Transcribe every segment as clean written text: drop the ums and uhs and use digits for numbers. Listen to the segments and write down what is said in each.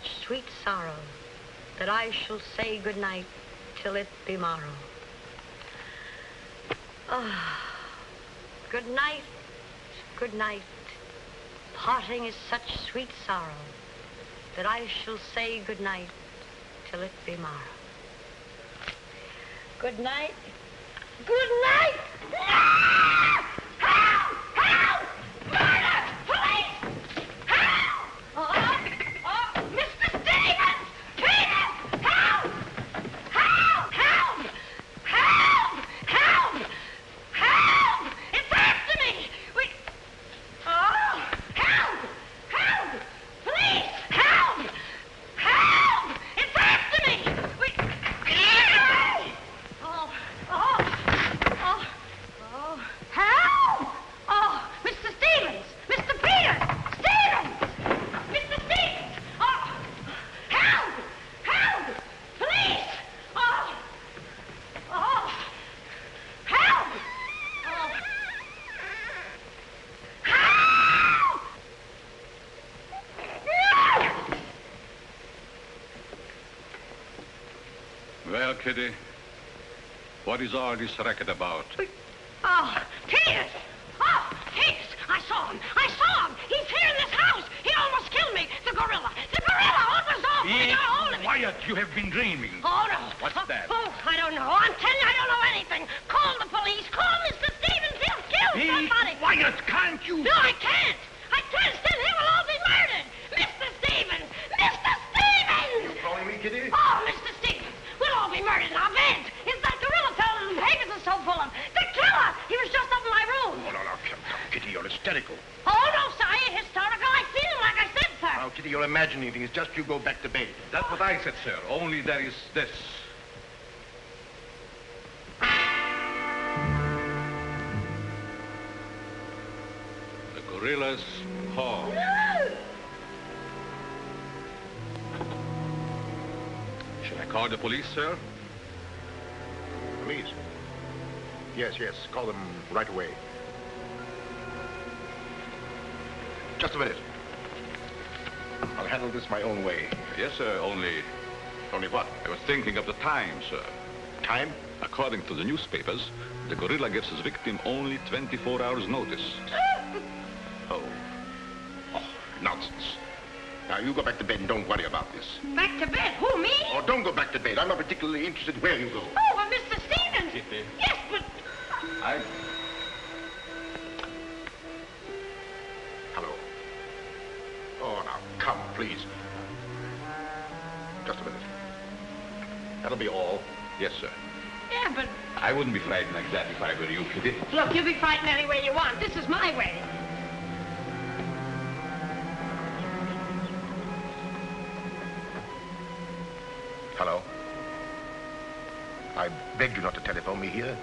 such sweet sorrow that I shall say good night till it be morrow. Ah, good night, good night. Parting is such sweet sorrow that I shall say good night till it be morrow. Good night. Good night! Ah! Help! Help! Murder! Police! Help! Oh, Mr. Stevens! Peter! Help! Help! Help! Help! Help! Help! It's after me! Help! Help! Police! Help! Help! It's after me! Help! Oh, Mr. Stevens! Mr. Peter! Stevens! Mr. Stevens! Oh, help! Help! Police! Oh, help! Oh, help! Well, Kitty, what is all this racket about? Oh, Peters! Oh, Peters! I saw him! I saw him! He's here in this house! He almost killed me! The gorilla! The gorilla! Oh, it was awful! He got hold of me! Quiet! You have been dreaming. Oh, no. What's that? Oh, I don't know. I'm telling you, I don't know anything. Call the police. Call Mr. Stevens. He'll kill somebody. Quiet! Can't you? No, I can't. I can't. Then he will all be murdered. Mr. Stevens! Mr. Stevens! You calling me, Kitty? Oh, Mr. Stevens! We'll all be murdered in our beds. It's that gorilla fellow the papers are so full of. The killer! He was just up in my room. Oh, no, come, Kitty, you're hysterical. Oh, no, sir. I ain't hysterical. I feel him like I said, sir. Now, Kitty, you're imagining things. Just you go back to bed. That's what I said, sir. Only there is this. The gorilla's paw. Should I call the police, sir? Police? Yes, call them right away. Just a minute. I'll handle this my own way. Yes, sir, only what? I was thinking of the time, sir. Time? According to the newspapers, the gorilla gives his victim only 24 hours notice. Oh, nonsense. Now, you go back to bed and don't worry about this. Back to bed? Who, me? Oh, don't go back to bed. I'm not particularly interested where you go. Oh, well, Mr. Stevens. Kitty. Yes, but... Hello. Oh, now, come, please. Just a minute. That'll be all. Yes, sir. Yeah, but... I wouldn't be frightened like that if I were you, Kitty. Look, you be frightened any way you want. This is my way. Hello? I begged you not to telephone me here.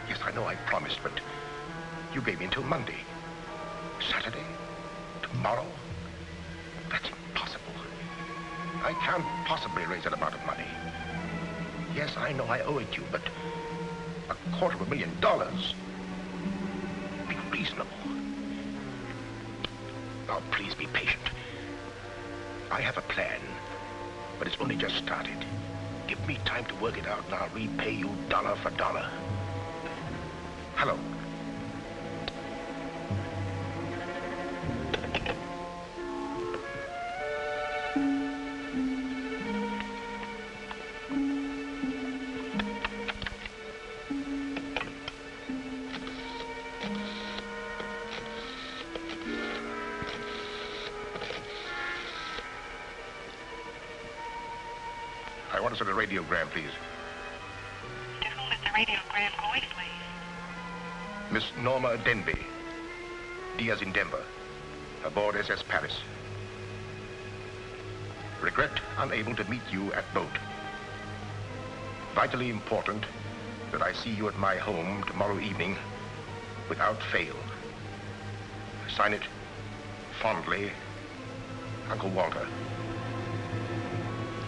Yes, I know I promised, but you gave me until Monday. Saturday? Tomorrow? That's impossible. I can't possibly raise that amount of money. Yes, I know I owe it you, but $250,000? Be reasonable. Now, please be patient. I have a plan, but it's only just started. Give me time to work it out, and I'll repay you dollar for dollar. Hello. I want to send a radiogram, please. To whom is the radiogram going, please? Miss Norma Denby, Diaz in Denver, aboard SS Paris. Regret unable to meet you at boat. Vitally important that I see you at my home tomorrow evening without fail. Sign it, fondly, Uncle Walter.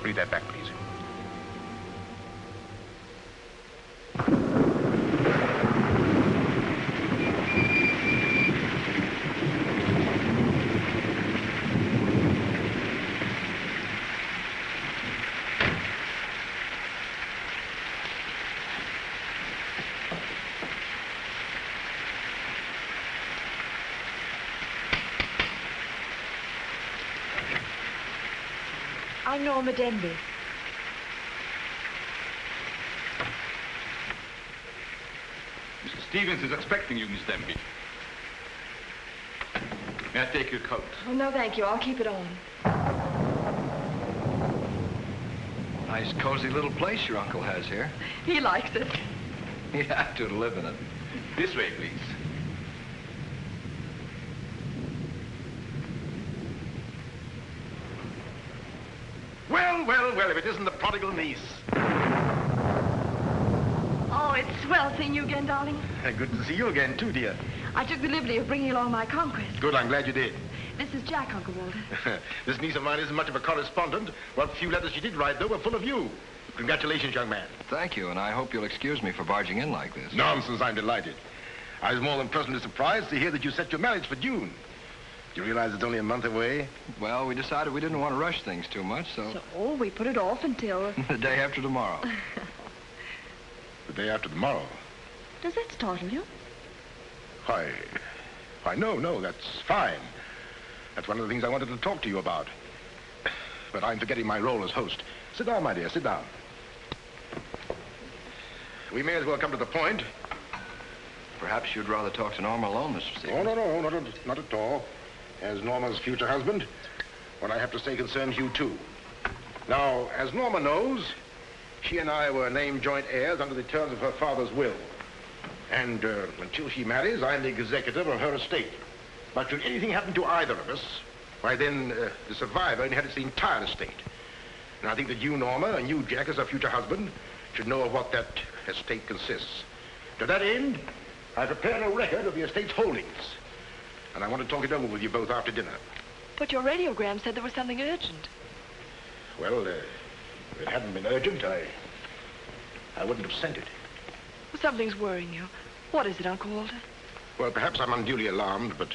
Read that back, please. I'm Norma Denby. Mr. Stevens is expecting you, Miss Denby. May I take your coat? Oh, no, thank you. I'll keep it on. Nice, cozy little place your uncle has here. He likes it. He'd have to live in it. This way, please. Well, well, well, if it isn't the prodigal niece. Oh, it's swell seeing you again, darling. Good to see you again, too, dear. I took the liberty of bringing along my conquest. Good, I'm glad you did. This is Jack, Uncle Walter. This niece of mine isn't much of a correspondent. What few letters she did write, though, were full of you. Congratulations, young man. Thank you, and I hope you'll excuse me for barging in like this. Nonsense, I'm delighted. I was more than pleasantly surprised to hear that you set your marriage for June. Do you realize it's only a month away? Well, we decided we didn't want to rush things too much, so... So, we put it off until... the day after tomorrow. The day after tomorrow. Does that startle you? Why, no, that's fine. That's one of the things I wanted to talk to you about. But I'm forgetting my role as host. Sit down, my dear, sit down. We may as well come to the point. Perhaps you'd rather talk to Norma alone, Mr. Stevens. Oh, no, not at all. As Norma's future husband, what I have to say concerns you, too. Now, as Norma knows, she and I were named joint heirs under the terms of her father's will. And until she marries, I'm the executor of her estate. But should anything happen to either of us, why then the survivor inherits the entire estate. And I think that you, Norma, and you, Jack, as her future husband, should know of what that estate consists. To that end, I prepared a record of the estate's holdings. And I want to talk it over with you both after dinner. But your radiogram said there was something urgent. Well, if it hadn't been urgent, I wouldn't have sent it. Well, something's worrying you. What is it, Uncle Walter? Well, perhaps I'm unduly alarmed, but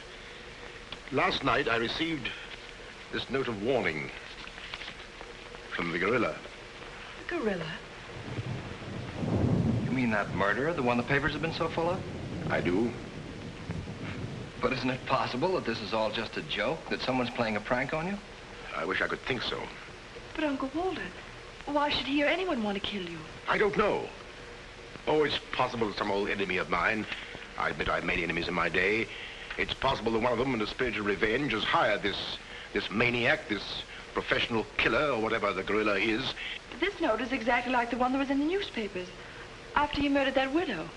last night I received this note of warning from the gorilla. The gorilla? You mean that murderer, the one the papers have been so full of? I do. But isn't it possible that this is all just a joke? That someone's playing a prank on you? I wish I could think so. But, Uncle Walter, why should he or anyone want to kill you? I don't know. Oh, it's possible that some old enemy of mine, I admit I've many enemies in my day, it's possible that one of them, in a spirit of revenge, has hired this maniac, this professional killer, or whatever the gorilla is. This note is exactly like the one that was in the newspapers after you murdered that widow.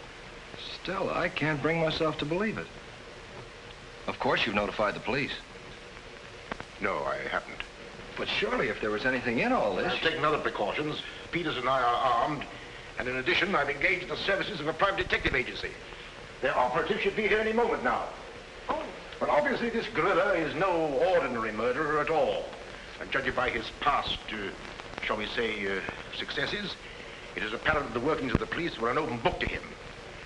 Still, I can't bring myself to believe it. Of course you've notified the police. No, I haven't. But surely if there was anything in all this... I've taken other precautions. Peters and I are armed. And in addition, I've engaged the services of a private detective agency. Their operative should be here any moment now. Oh. But obviously this gorilla is no ordinary murderer at all. And judging by his past, shall we say, successes, it is apparent that the workings of the police were an open book to him.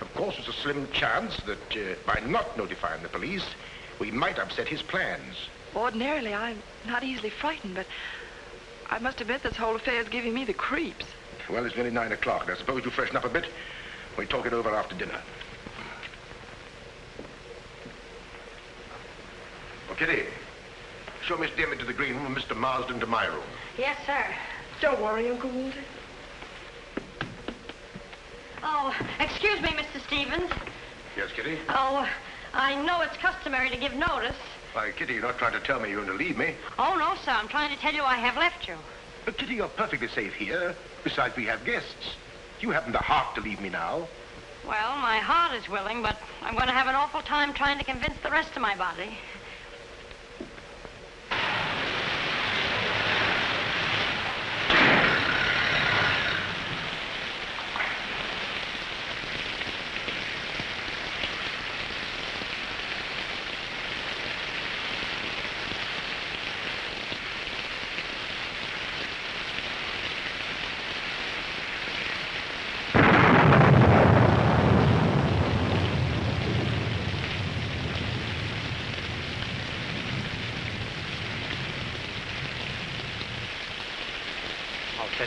Of course, there's a slim chance that by not notifying the police, we might upset his plans. Ordinarily, I'm not easily frightened, but I must admit this whole affair is giving me the creeps. Well, it's nearly 9 o'clock, and I suppose you freshen up a bit. We talk it over after dinner. Well, Kitty, show Miss Demme to the green room and Mr. Marsden to my room. Yes, sir. Don't worry, Uncle Walter. Oh, excuse me, Mr. Stevens. Yes, Kitty? Oh, I know it's customary to give notice. Why, Kitty, you're not trying to tell me you're going to leave me. Oh, no, sir. I'm trying to tell you I have left you. But, Kitty, you're perfectly safe here. Besides, we have guests. You haven't the heart to leave me now. Well, my heart is willing, but I'm going to have an awful time trying to convince the rest of my body.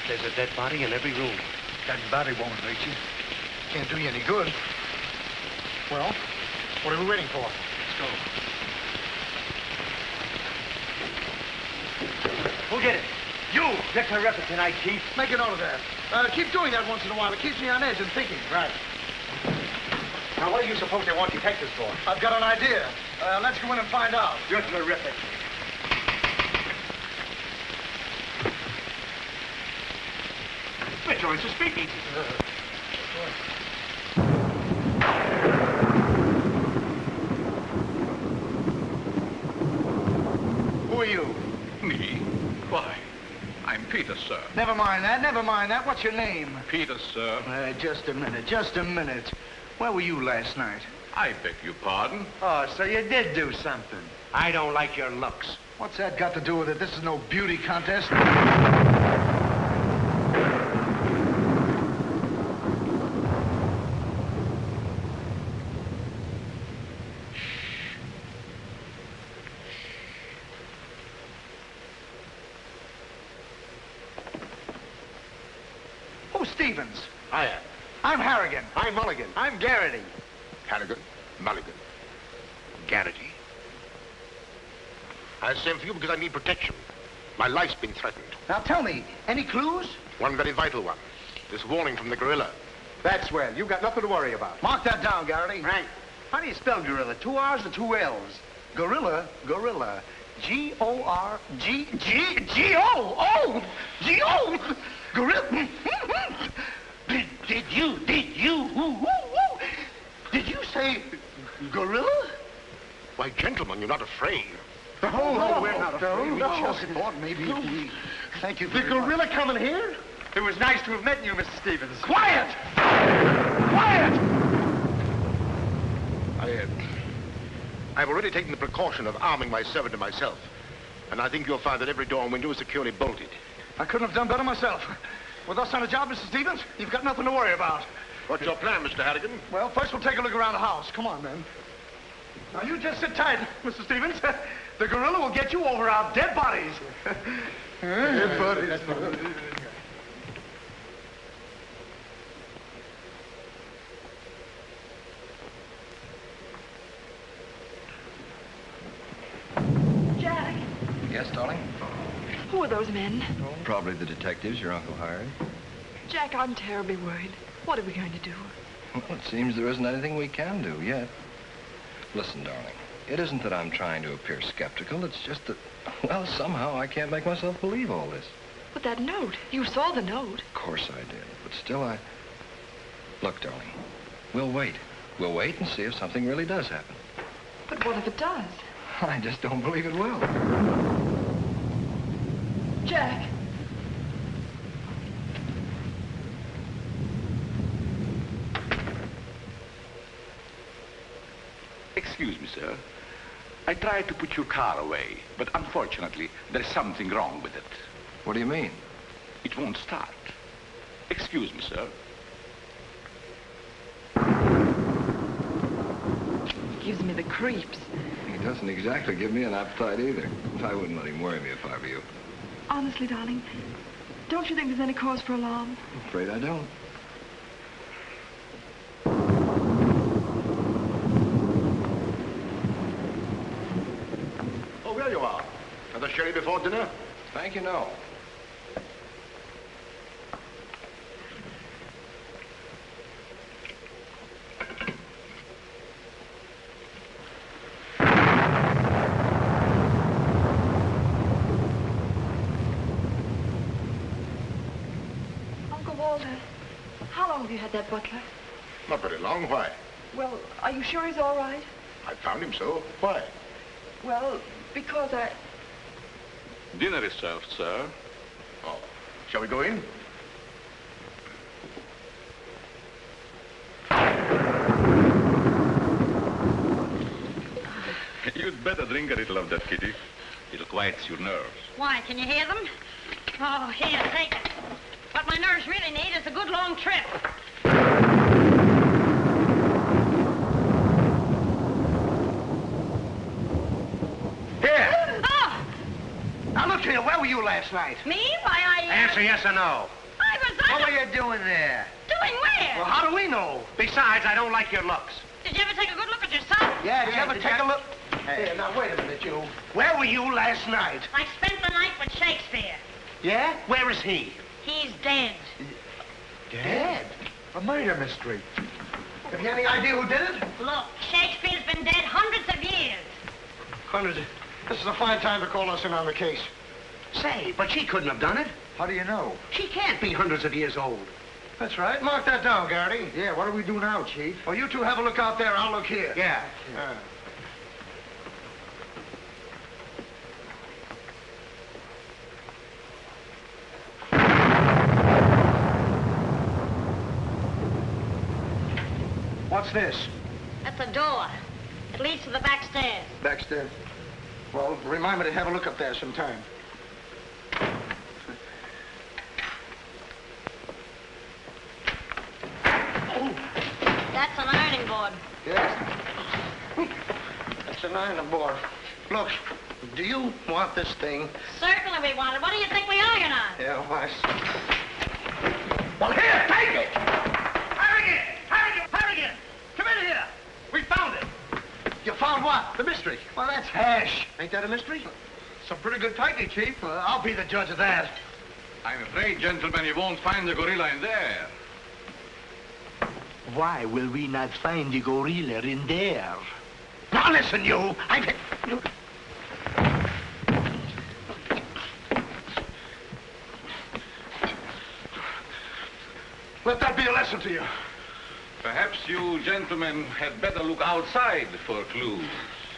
There's a dead body in every room. That body won't hurt you. Can't do you any good. Well, what are we waiting for? Let's go. Who did it? You! You're terrific tonight, Chief. Make a note of that. Keep doing that once in a while. It keeps me on edge and thinking. Right. Now, what do you suppose they want detectives for? I've got an idea. Let's go in and find out. You're terrific. Mitchell, it's a speakeasy. Who are you? Me? Why? I'm Peter, sir. Never mind that. What's your name? Peter, sir. Just a minute. Where were you last night? I beg your pardon. Oh, so you did do something. I don't like your looks. What's that got to do with it? This is no beauty contest. Who's Stevens? I am. I'm Harrigan. I'm Mulligan. I'm Garrity. Harrigan, Mulligan. Garrity. I sent for you because I need protection. My life's been threatened. Now tell me, any clues? One very vital one. This warning from the gorilla. That's well. You've got nothing to worry about. Mark that down, Garrity. Right. How do you spell gorilla? 2 R's or 2 L's? Gorilla. G-O-R-G-G-G-O. G-O. Gorilla. Did you say gorilla? Why, gentlemen, you're not afraid. No, we're not afraid. We just thought maybe if we... Thank you The very much. gorilla coming here? It was nice to have met you, Mr. Stevens. Quiet! Quiet! I've already taken the precaution of arming my servant and myself. And I think you'll find that every door and window is securely bolted. I couldn't have done better myself. With us on a job, Mr. Stevens, you've got nothing to worry about. What's your plan, Mr. Harrigan? Well, first we'll take a look around the house. Come on, then. Now, you just sit tight, Mr. Stevens. The gorilla will get you over our dead bodies. Dead bodies. Jack, Yes, darling? who are those men? Probably the detectives your uncle hired. Jack, I'm terribly worried. What are we going to do? Well, it seems there isn't anything we can do yet. Listen, darling, it isn't that I'm trying to appear skeptical. It's just that, well, somehow I can't make myself believe all this. But that note, you saw the note. Of course I did, but still Look, darling, we'll wait. We'll wait and see if something really does happen. But what if it does? I just don't believe it will. Jack. Excuse me, sir. I tried to put your car away, but unfortunately, there's something wrong with it. What do you mean? It won't start. Excuse me, sir. Gives me the creeps. He doesn't exactly give me an appetite either. I wouldn't let him worry me if I were you. Honestly, darling, don't you think there's any cause for alarm? I'm afraid I don't. Oh, there you are. Another sherry before dinner? Thank you, no. Uncle Walter, how long have you had that butler? Not very long. Why? Well, are you sure he's all right? I found him so. Why? Well, because I... Dinner is served, sir. Oh. Shall we go in? You'd better drink a little of that, Kitty. It'll quiet your nerves. Why, can you hear them? Oh, here, take it. What my nerves really need is a good long trip. Here. Oh, Now, look here. Where were you last night? me? Why, Answer yes or no. I was... What were you doing there? Doing where? Well, how do we know? Besides, I don't like your looks. Did you ever take a good look at yourself? Yeah, did you ever did take you- a look? Here, now, wait a minute, you. Where were you last night? I spent the night with Shakespeare. Yeah? Where is he? He's dead. Dead? A murder mystery. Have you any idea who did it? Look, Shakespeare's been dead hundreds of years. Hundreds. This is a fine time to call us in on the case. Say, but she couldn't have done it. How do you know? She can't be hundreds of years old. That's right. Mark that down, Garrity. Yeah, what do we do now, Chief? Well, you two have a look out there. I'll look here. Yeah. What's this? That's a door. It leads to the back stairs. Backstairs. Well, remind me to have a look up there sometime. That's an ironing board. Yes. That's an ironing board. Look, do you want this thing? Certainly we want it. What do you think we iron on? Yeah, why? Well, here, take it! Harrigan! Come in here! We found it! You found what? The mystery. Well, that's hash. Ain't that a mystery? Some pretty good tightly, Chief. I'll be the judge of that. I'm afraid, gentlemen, you won't find the gorilla in there. Why will we not find the gorilla in there? Now listen, you! Let that be a lesson to you. Perhaps you gentlemen had better look outside for clues.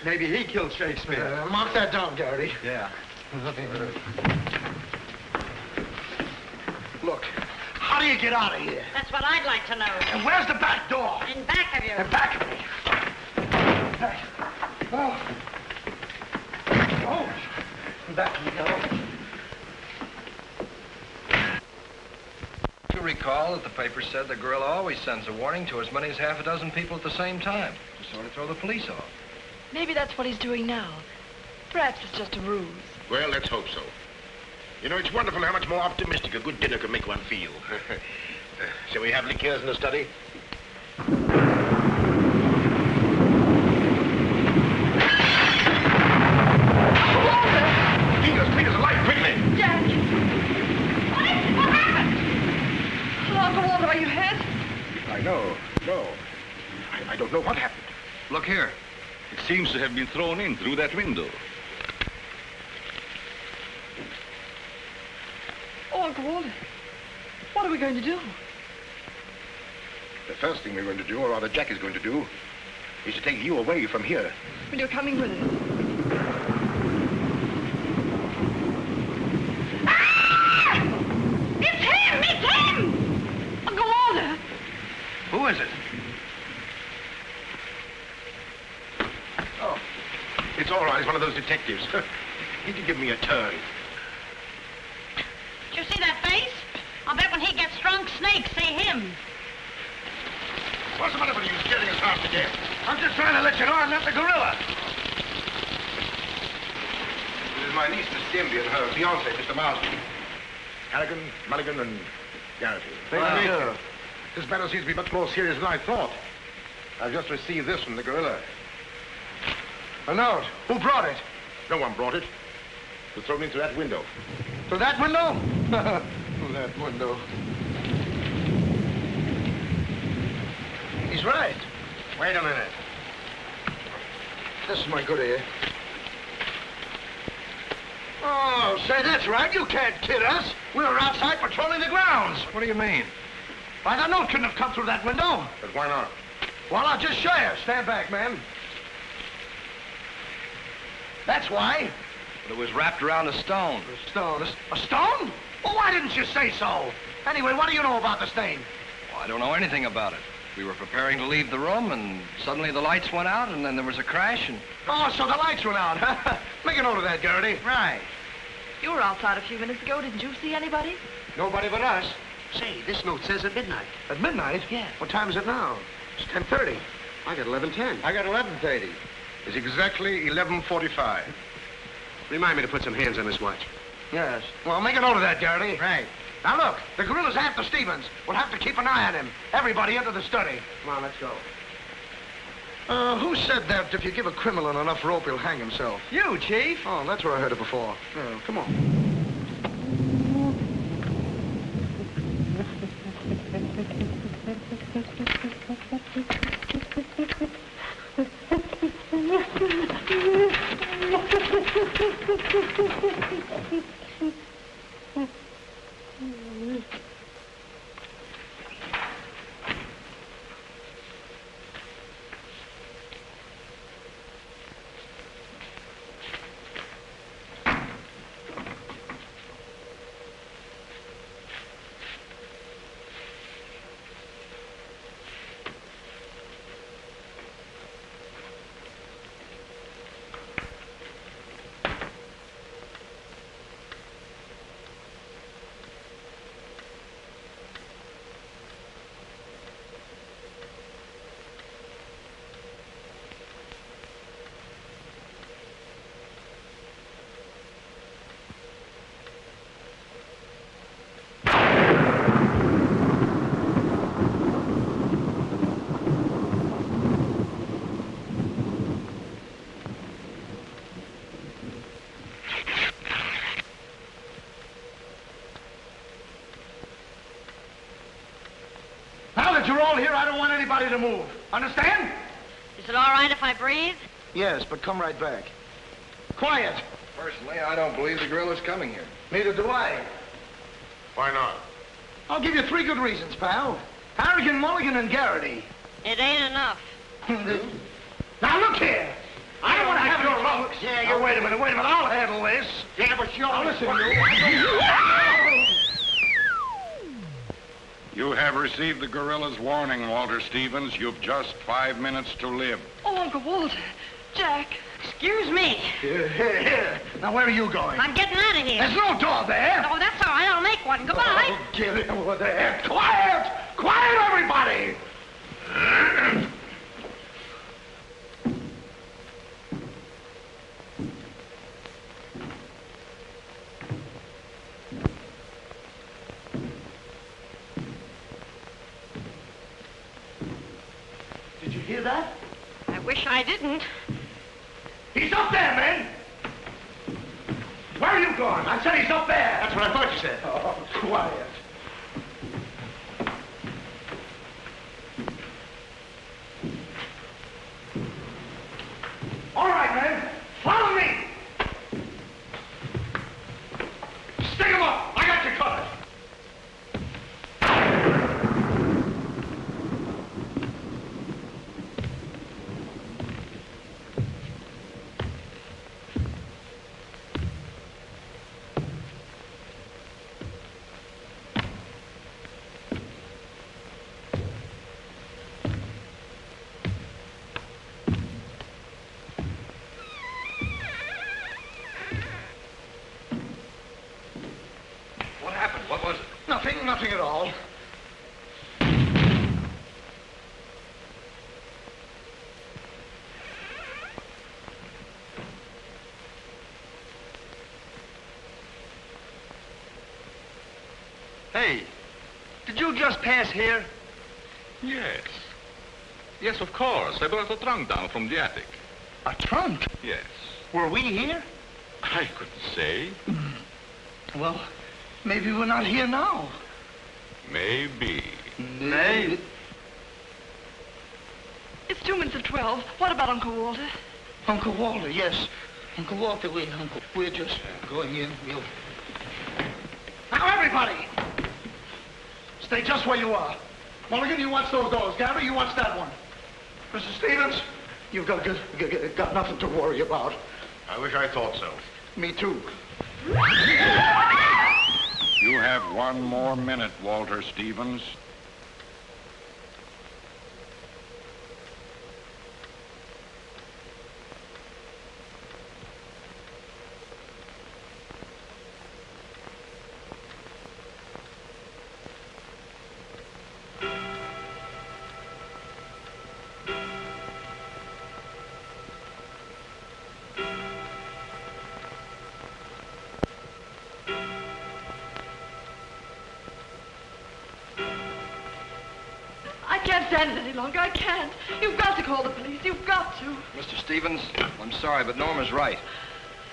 Maybe he killed Shakespeare. Mark that down, Garrity. Yeah. Look, how do you get out of here? That's what I'd like to know. And where's the back door? In back of you. In back of me. Back you go. You recall that the paper said the gorilla always sends a warning to as many as half a dozen people at the same time to sort of throw the police off. Maybe that's what he's doing now. Perhaps it's just a ruse. Well, let's hope so. You know, it's wonderful how much more optimistic a good dinner can make one feel. Shall we have liqueurs in the study? Peter's alive, quickly! Jack! What happened? Hello, Uncle Walter, are you hurt? I know. No. I don't know what happened. Look here. It seems to have been thrown in through that window. Oh, Uncle Walter, what are we going to do? The first thing we're going to do, or rather Jack is going to do, is to take you away from here. Well, you're coming with us. Ah! It's him! It's him! Uncle Walter! Who is it? Oh, it's all right. It's one of those detectives. He can give me a turn. Did you see that face? I'll bet when he gets drunk, snakes see him. What's the matter with you scaring us half to death? I'm just trying to let you know I'm not the gorilla. This is my niece, Miss Denby, and her fiancé, Mr. Marsden. Harrigan, Mulligan, and Garrity. Thank you. This matter seems to be much more serious than I thought. I've just received this from the gorilla. A note. Who brought it? No one brought it. It was thrown in through that window. Through that window? Through that window. He's right. Wait a minute. This is my good ear. Oh, say, that's right. You can't kid us. We were outside patrolling the grounds. What do you mean? Why, the note couldn't have come through that window. But why not? Well, I'll just show you. Stand back, man. That's why. But it was wrapped around a stone. A stone. A stone? Well, why didn't you say so? Anyway, what do you know about this thing? Well, I don't know anything about it. We were preparing to leave the room, and suddenly the lights went out, and then there was a crash, and... Oh, so the lights went out, huh? Make a note of that, Garrity. Right. You were outside a few minutes ago. Didn't you see anybody? Nobody but us. Say, this note says at midnight. At midnight? Yeah. What time is it now? It's 10:30. I got 11:10. I got 11:30. It's exactly 11:45. Remind me to put some hands on this watch. Yes. Well, make a note of that, Garrity. Right. Now, look, the gorilla's after Stevens. We'll have to keep an eye on him. Everybody into the study. Come on, let's go. Who said that if you give a criminal enough rope, he'll hang himself? You, Chief. Oh, that's where I heard it before. Come on. You're all here. I don't want anybody to move. Understand? Is it all right if I breathe? Yes, but come right back. Quiet. Personally, I don't believe the gorilla's coming here. Neither do I. Why not? I'll give you 3 good reasons, pal. Harrigan, Mulligan, and Garrity. It ain't enough. Now, look here. I don't want to have your looks. Yeah, wait a minute. I'll handle this. Yeah, but you Now, listen, you. You have received the gorilla's warning, Walter Stevens. You've just 5 minutes to live. Oh, Uncle Walter. Jack. Excuse me. Here. Now, where are you going? I'm getting out of here. There's no door there. Oh, that's all right. I'll make one. Goodbye. Oh, get it over there. Quiet! Quiet, everybody! Did you hear that? I wish I didn't. He's up there, men! Where are you going? I said he's up there. That's what I thought you said. Oh, quiet. All right, men. Follow me. Stick him up. I got you covered. What was it? Nothing at all. Hey, did you just pass here? Yes. Yes, of course. I brought a trunk down from the attic. A trunk? Yes. Were we here? I couldn't say. Well, maybe we're not here now. Maybe. Maybe. It's 2 minutes of 12. What about Uncle Walter? Uncle Walter, yes. Uncle Walter, we're just going in. We'll... Now, everybody! Stay just where you are. Mulligan, you watch those doors. Gary, you watch that one. Mr. Stevens, you've got nothing to worry about. I wish I thought so. Me too. You have 1 more minute, Walter Stevens. I can't stand it any longer. I can't. You've got to call the police. You've got to. Mr. Stevens, I'm sorry, but Norma's right.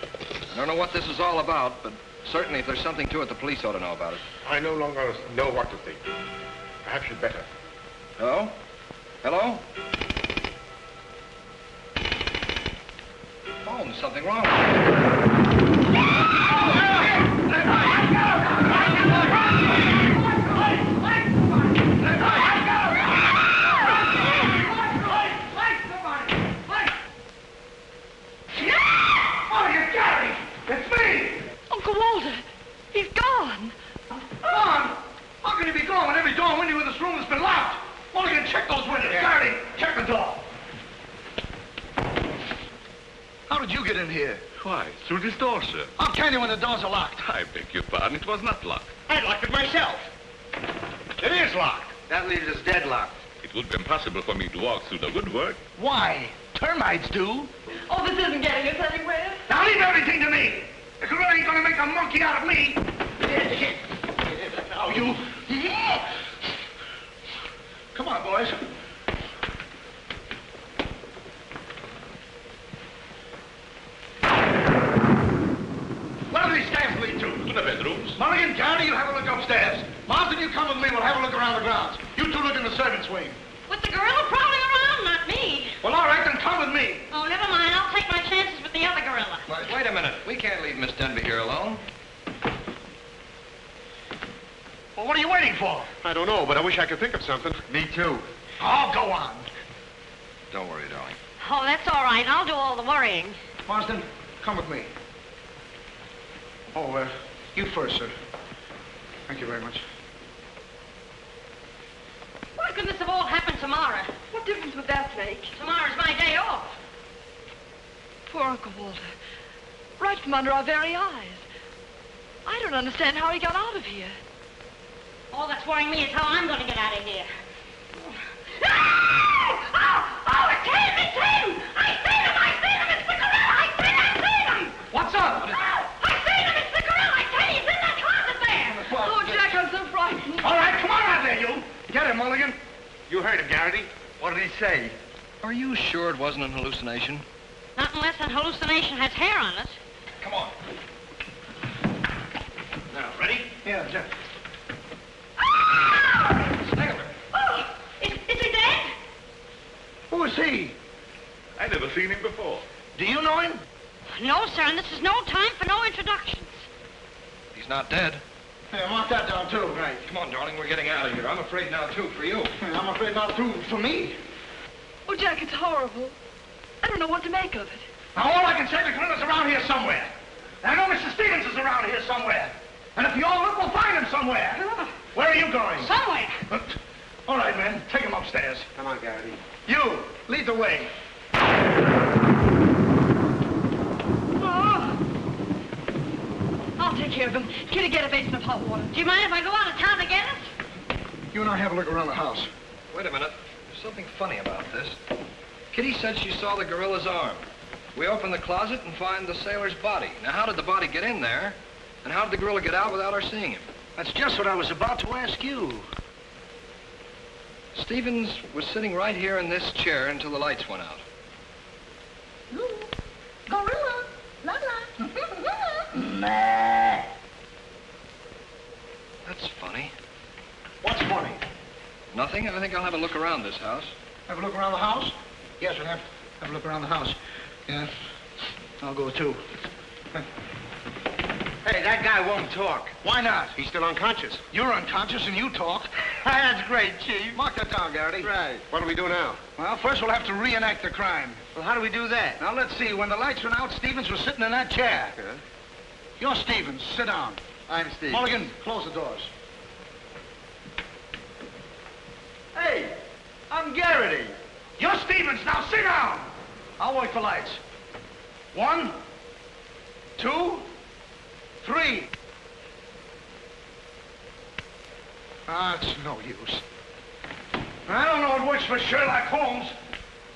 I don't know what this is all about, but certainly if there's something to it, the police ought to know about it. I no longer know what to think. Perhaps you'd better. Hello? Hello? Oh, there's something wrong. It's me! Uncle Walter, he's gone. Gone? How can he be gone when every door and window in this room has been locked? Mulligan, check those windows. Garrity, check the door. How did you get in here? Why, through this door, sir. How can you when the doors are locked? I beg your pardon, it was not locked. I locked it myself. It is locked. That leaves us deadlocked. It would be impossible for me to walk through the woodwork. Why? Termites do. Oh, this isn't getting us anywhere. Now leave everything to me. The gorilla ain't gonna make a monkey out of me. Now you. Come on, boys. Where do these stairs lead to? To the bedrooms. Mulligan, Garrity, you have a look upstairs. Marsden, you come with me. We'll have a look around the grounds. You two look in the servants' wing. With the gorilla prowling around, not me. Well, all right, then come with me. Oh, never mind. I'll take my chances with the other gorilla. Wait a minute. We can't leave Miss Denby here alone. Well, what are you waiting for? I don't know, but I wish I could think of something. Me too. Oh, go on. Don't worry, darling. Oh, that's all right. I'll do all the worrying. Marsden, come with me. Oh, you first, sir. Thank you very much. Why couldn't this have all happened tomorrow? What difference would that make? Tomorrow's my day off. Poor Uncle Walter. Right from under our very eyes. I don't understand how he got out of here. All that's worrying me is how I'm going to get out of here. Oh, it's him! It's him! I seen him! I seen him! It's the gorilla! I seen him! What's up? I seen him! It's the gorilla! I tell you, he's in that closet there! Oh, Jack, I'm so frightened. All right, come on out there, you. Get him, Mulligan. You heard him, Garrity. What did he say? Are you sure it wasn't an hallucination? Not unless an hallucination has hair on it. Come on. Now, ready? Yeah, Jack. Oh, is he dead? Who is he? I never seen him before. Do you know him? No, sir, and this is no time for no introductions. He's not dead. Yeah, mark that down, too. Right. Come on, darling, we're getting out of here. I'm afraid now, too, for you. Yeah, I'm afraid not, too, for me. Oh, Jack, it's horrible. I don't know what to make of it. Now, all I can say, the gorilla's around here somewhere. And I know Mr. Stevens is around here somewhere. And if you all look, we'll find him somewhere. Where are you going? Somewhere. All right, men, take him upstairs. Come on, Garrity. You, lead the way. I'll take care of him. Kitty, get a basin of hot water. Do you mind if I go out of town to get it? You and I have a look around the house. Wait a minute. There's something funny about this. Kitty said she saw the gorilla's arm. We open the closet and find the sailor's body. Now, how did the body get in there? And how did the gorilla get out without our seeing him? That's just what I was about to ask you. Stevens was sitting right here in this chair until the lights went out. Gorilla. La la. That's funny. What's funny? Nothing. I think I'll have a look around this house. Have a look around the house? Yes, we'll have a look around the house. Yeah, I'll go too. Hey, that guy won't talk. Why not? He's still unconscious. You're unconscious and you talk. That's great, Chief. Mark that down, Garrity. Right. What do we do now? Well, first we'll have to reenact the crime. Well, how do we do that? Now, let's see. When the lights went out, Stevens was sitting in that chair. Yeah? You're Stevens. Sit down. I'm Steve. Mulligan, close the doors. Hey, I'm Garrity. You're Stevens. Now, sit down. I'll wait for lights. 1, 2, 3. Ah, it's no use. I don't know what works for Sherlock Holmes.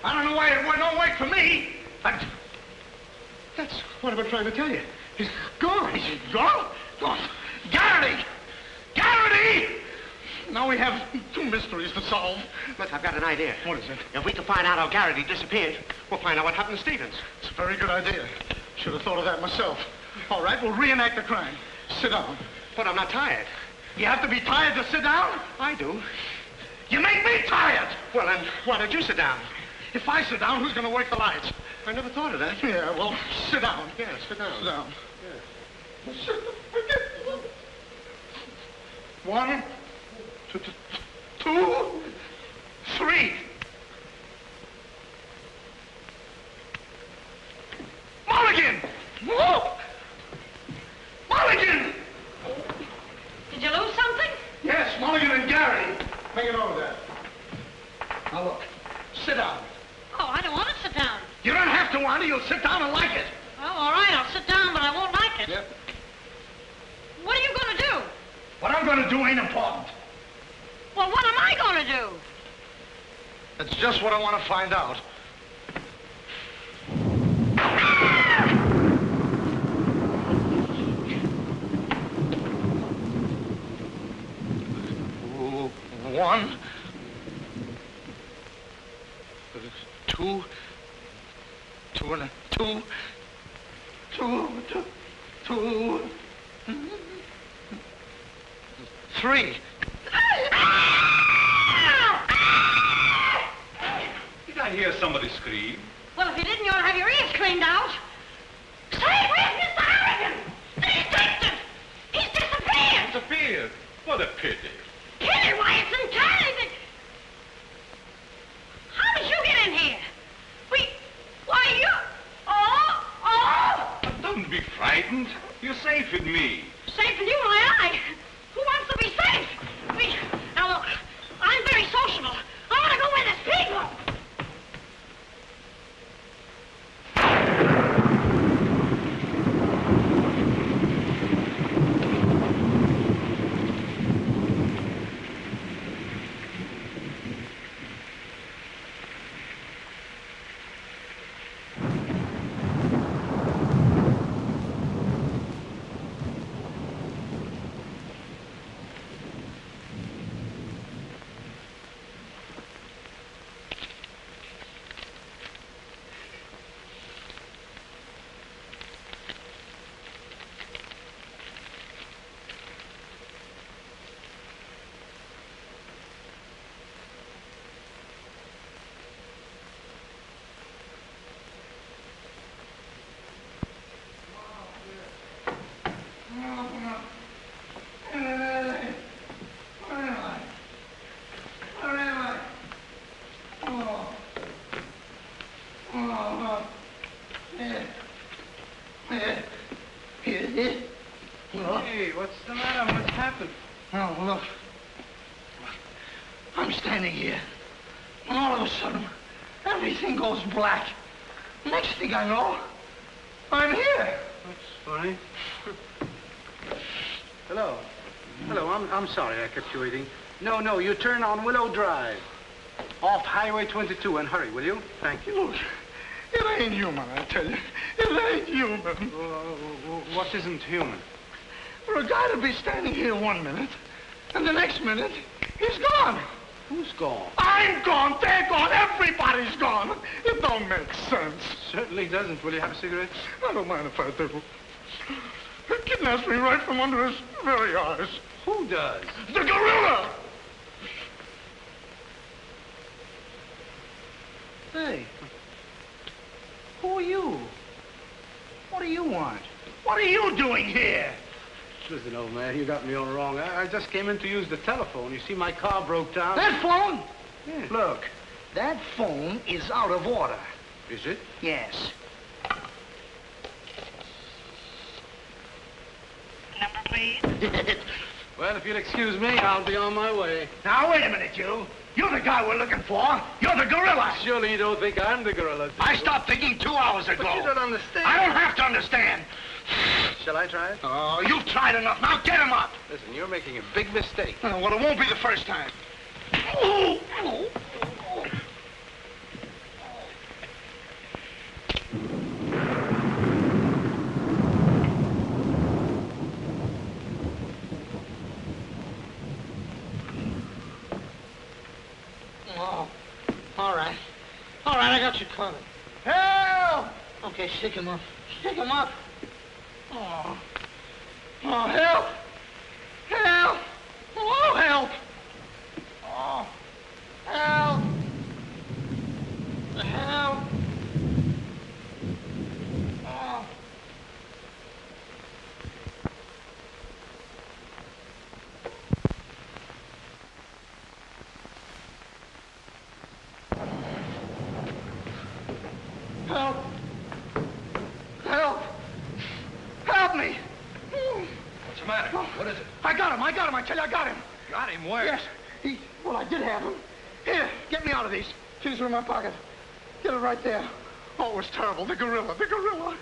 I don't know why it don't work for me. That's what I've been trying to tell you. He's gone. He's gone? Gone. Garrity! Garrity! Now we have 2 mysteries to solve. Look, I've got an idea. What is it? If we can find out how Garrity disappeared, we'll find out what happened to Stevens. It's a very good idea. Should have thought of that myself. All right, we'll reenact the crime. Sit down. But I'm not tired. You have to be tired to sit down? I do. You make me tired. Well, then, why don't you sit down? If I sit down, who's going to work the lights? I never thought of that. Yeah, well, sit down. Yeah, sit down. Sit down. Yeah. One, two, three. Mulligan! Whoa! Mulligan! Did you lose something? Yes, Mulligan and Gary. Bring it over there. Now look, sit down. Oh, I don't want to sit down. You don't have to want it. You'll sit down and like it. Oh, all right, I'll sit down, but I won't like it. Yep. What are you going to do? What I'm going to do ain't important. Well, what am I going to do? That's just what I want to find out. One, two, three. Did I hear somebody scream? Well, if you didn't, you ought to have your ears cleaned out. Say, where's Mr. Harrigan? The detective! He's disappeared! Disappeared? What a pity. Pity, why, it's entirely... How did you get in here? Why, you... Oh! But don't be frightened. You're safe with me. Safe with you, why, who wants to be safe? Now, look, I'm very sociable. I want to go where there's people. Hey, what's the matter? What's happened? Oh, look. I'm standing here, and all of a sudden, everything goes black. Next thing I know, I'm here. That's funny. Hello. Hello, I'm sorry I kept you waiting. No, you turn on Willow Drive. Off Highway 22, and hurry, will you? Thank you. Look, it ain't human, I tell you. It ain't human. What isn't human? For a guy to be standing here 1 minute, and the next minute, he's gone. Who's gone? I'm gone, they're gone, everybody's gone. It don't make sense. Certainly doesn't. Will you have a cigarette? I don't mind if I do. He kidnaps me right from under his very eyes. Who does? The gorilla! Hey, who are you? What do you want? What are you doing here? Listen, old man, you got me all wrong. I just came in to use the telephone. You see, my car broke down. That phone? Yeah. Look, that phone is out of order. Is it? Yes. Number, please. Well, if you'll excuse me, I'll be on my way. Now, wait a minute, you. You're the guy we're looking for. You're the gorilla. Surely you don't think I'm the gorilla, do you? I stopped thinking 2 hours ago. But you don't understand. I don't have to understand. Shall I try it? Oh, you've tried enough. Now get him up. Listen, you're making a big mistake. Well, it won't be the first time. Oh, all right. All right, I got you covered. Help! Okay, stick him up. Stick him up. Oh. Oh, help! Help! Oh, help! Oh. him, I tell you, I got him. Got him where? Yes, well, I did have him. Here, get me out of these. Keys are in my pocket. Get it right there. Oh, it was terrible. The gorilla. How'd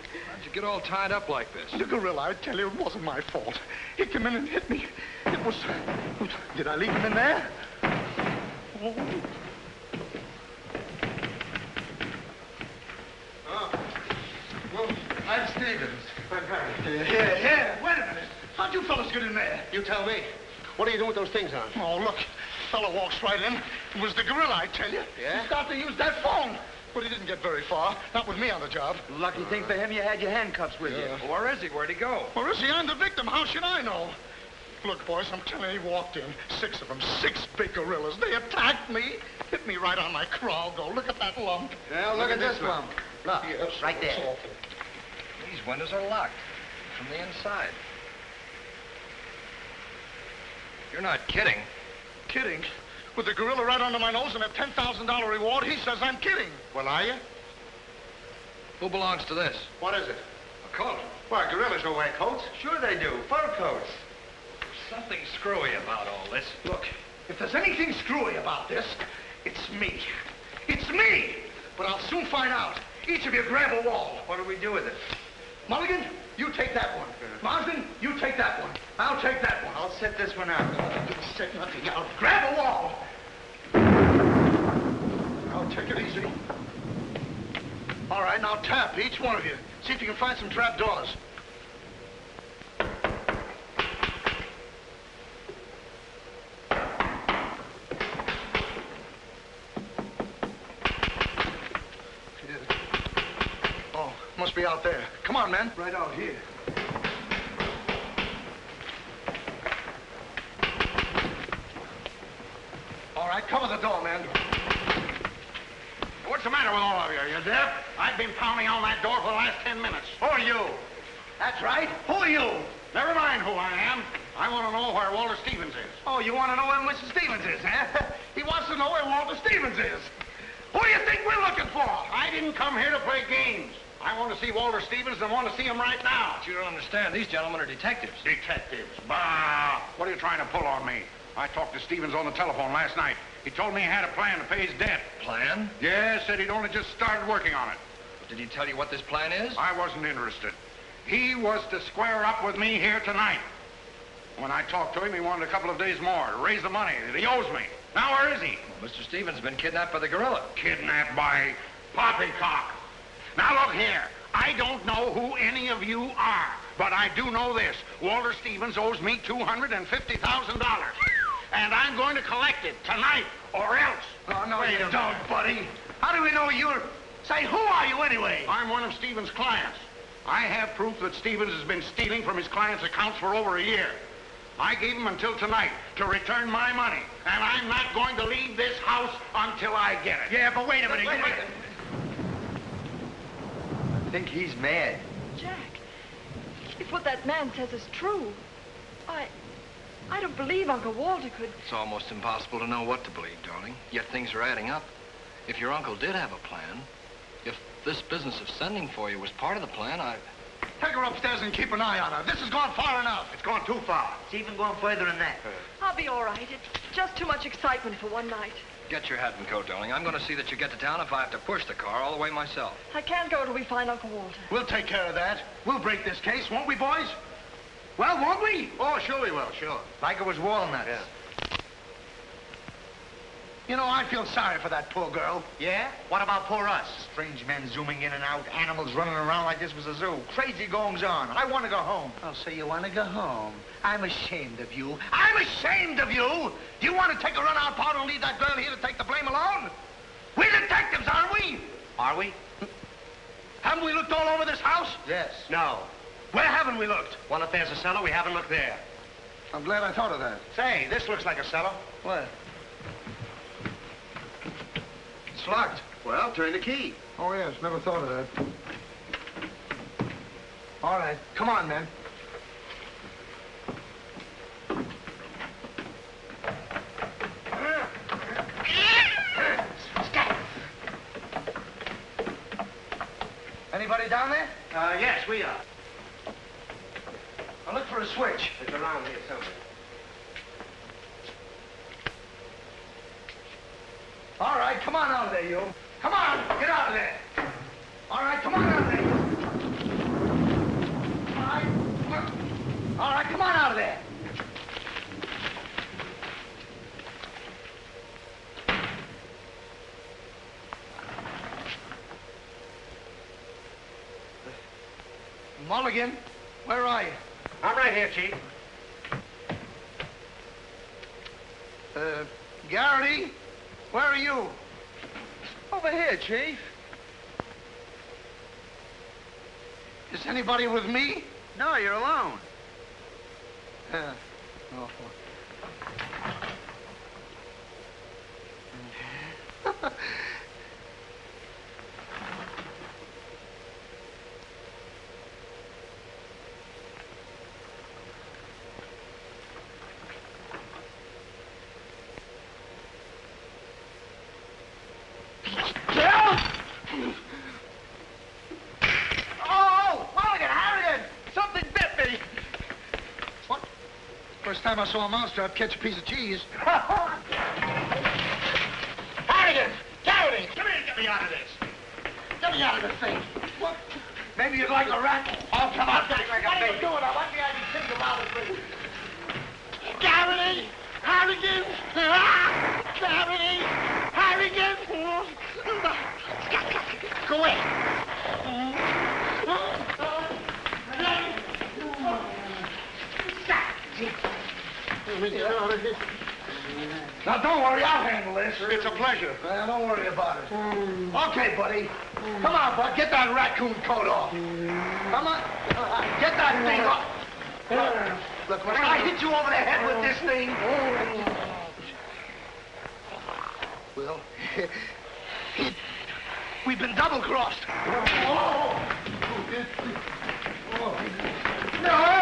you get all tied up like this? The gorilla, I tell you, it wasn't my fault. He came in and hit me. It was... Did I leave him in there? Oh. Well, I'm Stevens. I'm Harry. Here. Wait a minute. How'd you fellas get in there? You tell me. What are you doing with those things on? Oh, look. Fellow walks right in. It was the gorilla, I tell you. Yeah? He's got to use that phone. But he didn't get very far. Not with me on the job. Lucky thing for him, you had your handcuffs with you. Well, where is he? Where'd he go? Where is he? I'm the victim. How should I know? Look, boys, I'm telling you, he walked in. 6 of them. 6 big gorillas. They attacked me. Hit me right on my crawl. Go, look at that lump. Well, look at this lump. Look, Yes, right it's there. awful. These windows are locked from the inside. You're not kidding. Kidding? With the gorilla right under my nose and a $10,000 reward, he says I'm kidding. Well, are you? Who belongs to this? What is it? A coat. Why, gorillas don't wear coats. Sure they do. Fur coats. Something screwy about all this. Look, if there's anything screwy about this, it's me. It's me! But I'll soon find out. Each of you grab a wall. What do we do with it? Mulligan, you take that one. Marsden, you take that one. I'll take that one. I'll set this one out. You set nothing out. Grab a wall. I'll take it easy. All right, now tap, each one of you. See if you can find some trap doors. Oh, must be out there. Come on, men. Right out here. All right, cover the door, man. What's the matter with all of you? Are you deaf? I've been pounding on that door for the last 10 minutes. Who are you? That's right. Who are you? Never mind who I am. I want to know where Walter Stevens is. Oh, you want to know where Mr. Stevens is, huh? He wants to know where Walter Stevens is. Who do you think we're looking for? I didn't come here to play games. I want to see Walter Stevens and want to see him right now. But you don't understand. These gentlemen are detectives. Detectives? Bah! What are you trying to pull on me? I talked to Stevens on the telephone last night. He told me he had a plan to pay his debt. Plan? Yes, said he'd only just started working on it. Did he tell you what this plan is? I wasn't interested. He was to square up with me here tonight. When I talked to him, he wanted a couple of days more to raise the money that he owes me. Now, where is he? Well, Mr. Stevens has been kidnapped by the gorilla. Kidnapped by Poppycock. Now, look here. I don't know who any of you are, but I do know this. Walter Stevens owes me $250,000. And I'm going to collect it tonight, or else. Oh, no, Wait you a don't, minute. buddy. How do we know you're... Say, who are you anyway? I'm one of Stevens' clients. I have proof that Stevens has been stealing from his clients' accounts for over a year. I gave him until tonight to return my money, and I'm not going to leave this house until I get it. Yeah, but wait a minute. Wait a minute. I think he's mad. Jack, if what that man says is true, I don't believe Uncle Walter could... It's almost impossible to know what to believe, darling. Yet things are adding up. If your uncle did have a plan, if this business of sending for you was part of the plan, Take her upstairs and keep an eye on her. This has gone far enough. It's gone too far. It's even going further than that. I'll be all right. It's just too much excitement for one night. Get your hat and coat, darling. I'm going to see that you get to town if I have to push the car all the way myself. I can't go till we find Uncle Walter. We'll take care of that. We'll break this case, won't we, boys? Well, won't we? Oh, sure we will, sure. Like it was walnuts. Yeah. You know, I feel sorry for that poor girl. Yeah? What about poor us? Strange men zooming in and out, animals running around like this was a zoo. Crazy goings on. I want to go home. Oh, so you want to go home? I'm ashamed of you. I'm ashamed of you. Do you want to take a run out part and leave that girl here to take the blame alone? We're detectives, aren't we? Are we? Haven't we looked all over this house? Yes. No. Where haven't we looked? Well, if there's a cellar, we haven't looked there. I'm glad I thought of that. Say, this looks like a cellar. What? It's locked. Well, turn the key. Oh, yes, never thought of that. All right, come on, men. Anybody down there? Yes, we are. I'll look for a switch. It's around here somewhere. right, come on out of there, you. Come on, get out of there. All right, come on out of there. All right, come on out of there. Mulligan, where are you? I'm right here, Chief. Garrity, where are you? Over here, Chief. Is anybody with me? No, you're alone. Oh. First time I saw a mousetrap catch a piece of cheese. Harrigan! Garrity! Come here and get me out of this. Get me out of this thing. What? Maybe you'd like a rat? Oh, come on. What are you doing? I want me to think about it, please. Garrity! Harrigan! Garrity! Harrigan! Go away. Now, don't worry, I'll handle this. It's a pleasure. Well, don't worry about it. Okay, buddy. Come on, bud. Get that raccoon coat off. Come on. Get that thing off. Look, when I hit you over the head with this thing... Well, we've been double-crossed. No!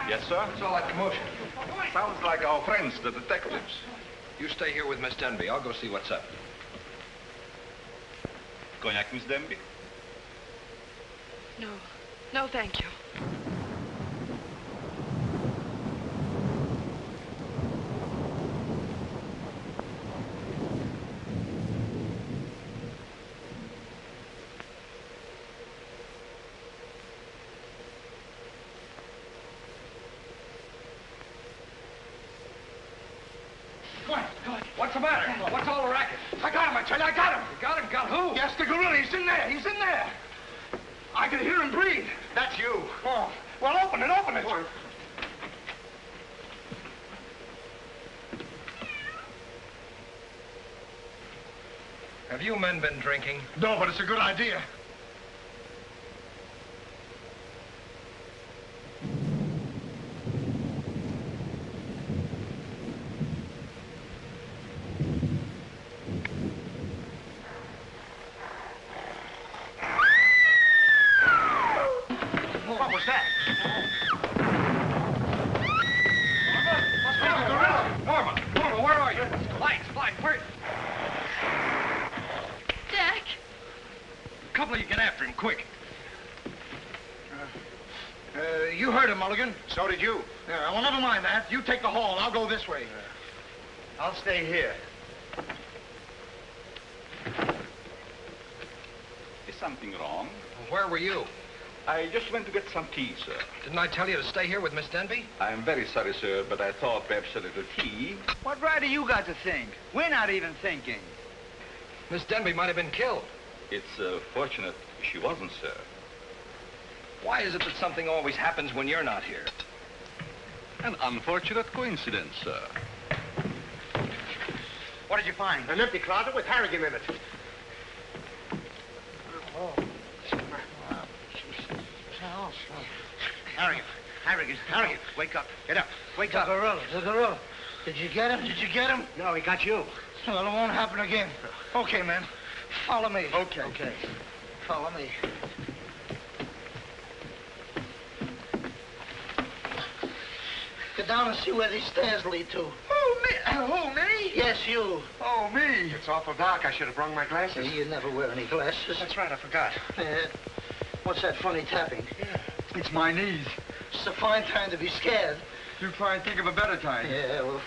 Yes, sir? What's all that commotion? Sounds like our friends, the detectives. You stay here with Miss Denby. I'll go see what's up. Cognac, Miss Denby? No. No, thank you. What's the matter? What's all the racket? I got him, I tell you, I got him. You got him? Got who? Yes, the gorilla, he's in there, he's in there. I can hear him breathe. That's you. Oh, well, open it, open it. Have you men been drinking? No, but it's a good idea. What was that? Norma, where are you? Lights, where? Jack! A couple of you get after him, quick. You heard him, Mulligan. So did you. Yeah, well, never mind that. You take the hall. I'll go this way. I'll stay here. Is something wrong? Where were you? I just went to get some tea, sir. Didn't I tell you to stay here with Miss Denby? I'm very sorry, sir, but I thought perhaps a little tea. What right do you got to think? We're not even thinking. Miss Denby might have been killed. It's fortunate she wasn't, sir. Why is it that something always happens when you're not here? An unfortunate coincidence, sir. What did you find? An empty closet with Harrigan in it. Harrigan, wake up. Get up. Wake up. The gorilla. Did you get him? Did you get him? No, he got you. Well, it won't happen again. Okay, man. Follow me. Okay. Okay. Follow me. get down and see where these stairs lead to. Who, me? Yes, you. Oh, me. It's awful dark. I should have brought my glasses. You never wear any glasses. That's right, I forgot. What's that funny tapping? It's my knees. It's a fine time to be scared. You try and think of a better time. Yeah, well...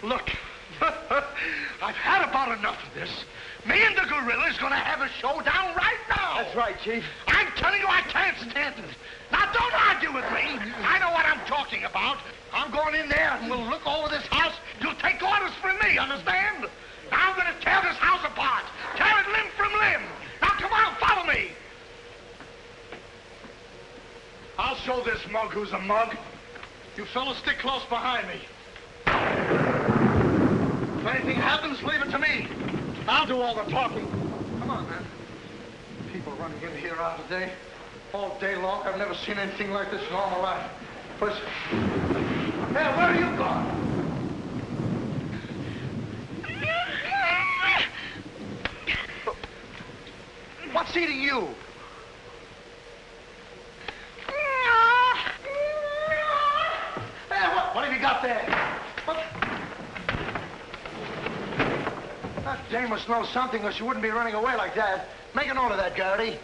Look. I've had about enough of this. Me and the gorilla's gonna have a showdown right now. That's right, Chief. I'm telling you, I can't stand it. Now, don't argue with me. I know what I'm talking about. I'm going in there and we'll look over this house. You'll take orders from me, understand? Now I'm gonna tear this house apart. Tear it limb from limb. Now, come on, follow me. I'll show this mug who's a mug. You fellas stick close behind me. If anything happens, leave it to me. I'll do all the talking. Come on, man. People running in here all day. All day long. I've never seen anything like this in all my life. First... Hey, where are you going? What's eating you? Hey, what have you got there? What? That dame must know something or she wouldn't be running away like that. Make a note of that, Garrity.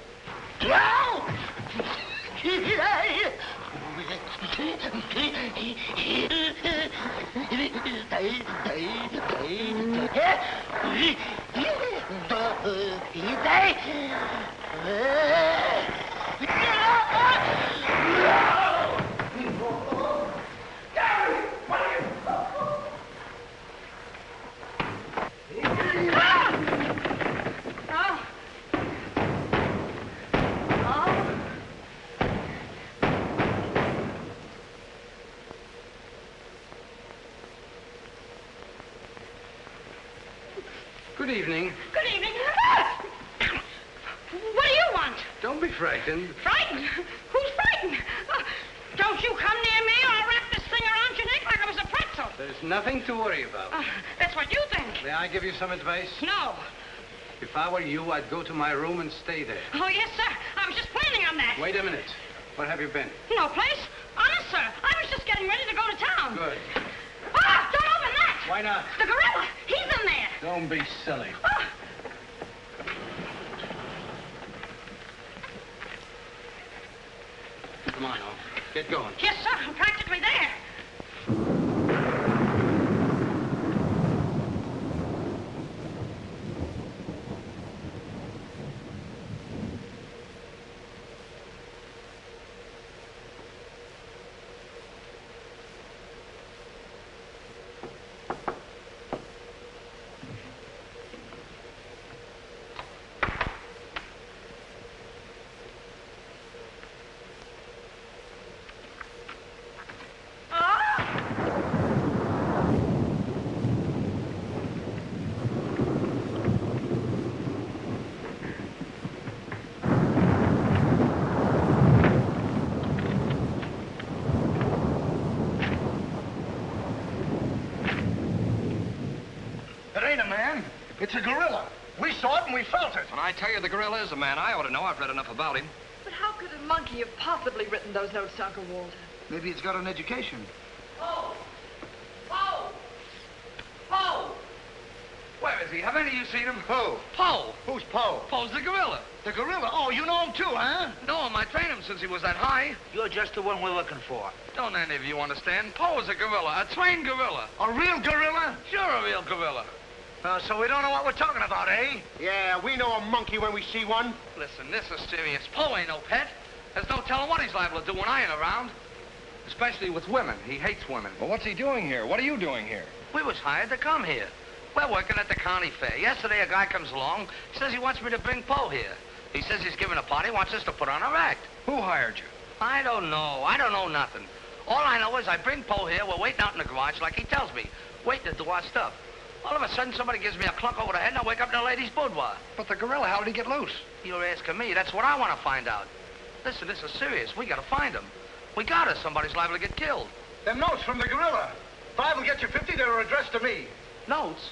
Good evening. Good evening. What do you want? Don't be frightened. Frightened? Who's frightened? Don't you come near me or I'll wrap this thing around your neck like it was a pretzel. There's nothing to worry about. That's what you think. May I give you some advice? No. If I were you, I'd go to my room and stay there. Oh, yes, sir. I was just planning on that. Wait a minute. Where have you been? No place. Honest, sir. I was just getting ready to go to town. Good. Ah, don't open that. Why not? The gorilla. He's in there. Don't be silly. Oh. Come on, Al. Get going. Yes, sir. I'm practically there. It's a gorilla. We saw it and we felt it. When I tell you the gorilla is a man, I ought to know. I've read enough about him. But how could a monkey have possibly written those notes to Uncle Walter? Maybe it's got an education. Poe! Poe! Poe! Where is he? Have any of you seen him? Who? Poe. Who's Poe? Poe's the gorilla. The gorilla? Oh, you know him too, huh? No, I trained him since he was that high. You're just the one we're looking for. Don't any of you understand? Poe is a gorilla, a trained gorilla. A real gorilla? Sure, a real gorilla. So we don't know what we're talking about, eh? Yeah, we know a monkey when we see one. Listen, this is serious. Poe ain't no pet. There's no telling what he's liable to do when I ain't around. Especially with women. He hates women. Well, what's he doing here? What are you doing here? We was hired to come here. We're working at the county fair. Yesterday, a guy comes along, says he wants me to bring Poe here. He says he's giving a party, wants us to put on our act. Who hired you? I don't know. I don't know nothing. All I know is I bring Poe here. We're waiting out in the garage like he tells me, waiting to do our stuff. All of a sudden, somebody gives me a clunk over the head, and I wake up in a lady's boudoir. But the gorilla, how did he get loose? You're asking me. That's what I want to find out. Listen, this is serious. We got to find him. We got to. Somebody's liable to get killed. They're notes from the gorilla. If I will get you 50, they were addressed to me. Notes?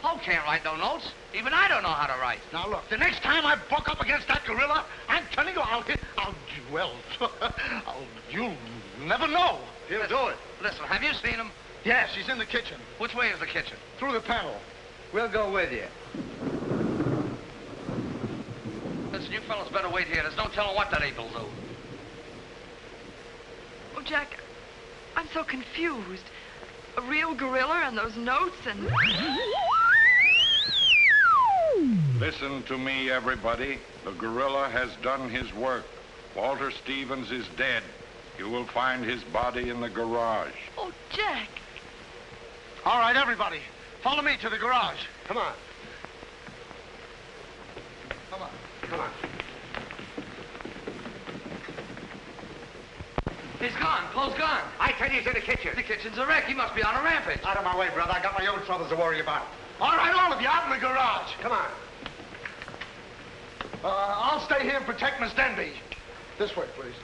Poe can't write no notes. Even I don't know how to write. Now, look, the next time I buck up against that gorilla, I'm telling you, you'll never know. He'll do it. Listen, have you seen him? Yes, he's in the kitchen. Which way is the kitchen? Through the panel. We'll go with you. Listen, you fellas better wait here. There's no telling what that ape will do. Oh, Jack, I'm so confused. A real gorilla and those notes and... Listen to me, everybody. The gorilla has done his work. Walter Stevens is dead. You will find his body in the garage. Oh, Jack. All right, everybody. Follow me to the garage. Come on. Come on. Come on. He's gone. Poe's gone. I tell you, he's in the kitchen. The kitchen's a wreck. He must be on a rampage. Out of my way, brother. I got my own troubles to worry about. All right, all of you, out in the garage. Come on. I'll stay here and protect Miss Denby. This way, please.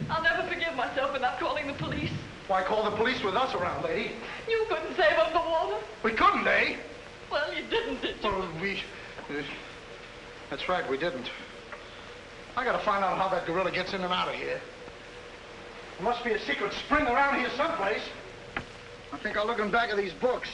I'll never forgive myself for not calling the police. Why call the police with us around, lady? You couldn't save Uncle Walter. We couldn't, eh? Well, you didn't, did you? Well, that's right, we didn't. I gotta find out how that gorilla gets in and out of here. There must be a secret spring around here someplace. I think I'll look in back of these books.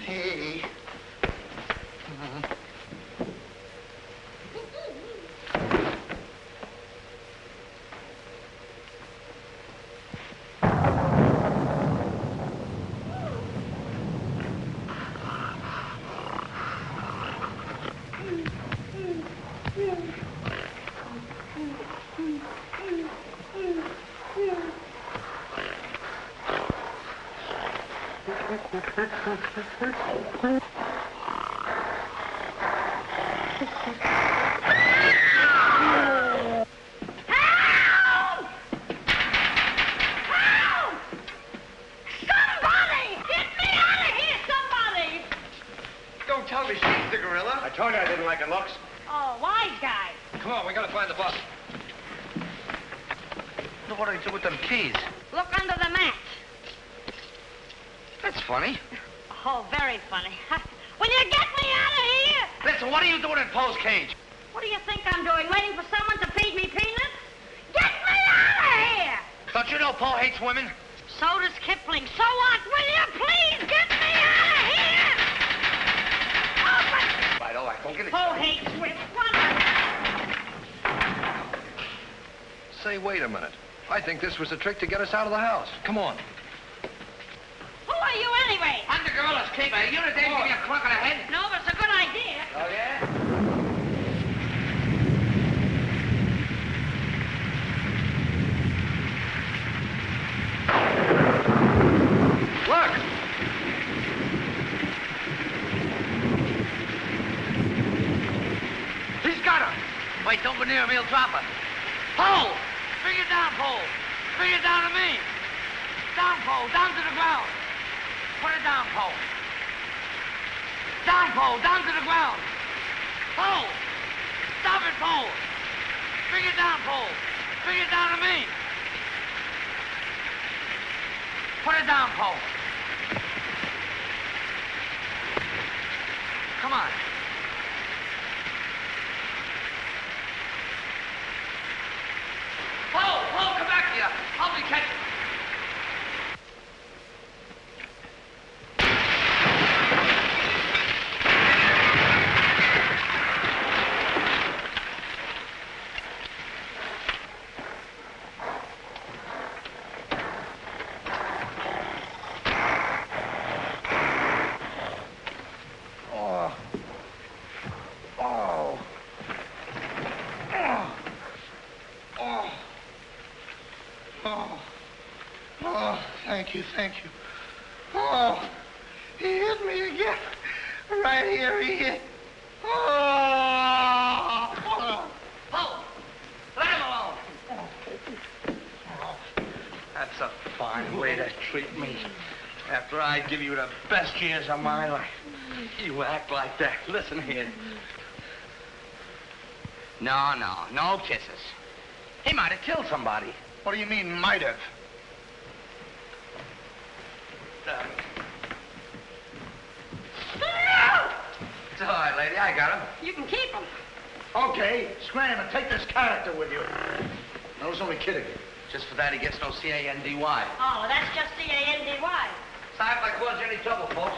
Hey. I told you I didn't like her looks. Oh, wise guy. Come on, we gotta find the bus. Look what I do with them keys. Look under the mat. That's funny. Oh, very funny. Will you get me out of here? Listen, what are you doing in Poe's cage? What do you think I'm doing? Waiting for someone to feed me peanuts? Get me out of here! Don't you know Poe hates women? So does Kipling. So what? Will you please get me out of here? Open! Right, all right, don't get it. Poe hates women. Say, wait a minute. I think this was a trick to get us out of the house. Come on. Who are you anyway? I'm the gorilla's keeper. You the dame give me a clunk on the head? No, but it's a good idea. Oh, yeah? Look! He's got her. Wait, don't go near him. He'll drop her. Poe! Bring it down, Poe. Bring it down to me. Down, Poe. Down to the ground. Put it down, Poe. Down, Poe. Down to the ground. Poe! Stop it, Poe. Bring it down, Poe. Bring it down to me. Put it down, Poe. Come on. Poe, come back here. Help me catch it. Oh. Oh. Oh, thank you, thank you. Oh, he hit me again. Right here, he hit. Oh. Oh, let him alone. That's a fine way to treat me. After I give you the best years of my life, you act like that. Listen here. No kisses. He might have killed somebody. What do you mean, might have? It's all right, lady. I got him. You can keep him. Okay, scram and take this character with you. I was only kidding. Just for that, he gets no C-A-N-D-Y. Oh, that's just C-A-N-D-Y. Sorry if I caused you any trouble, folks.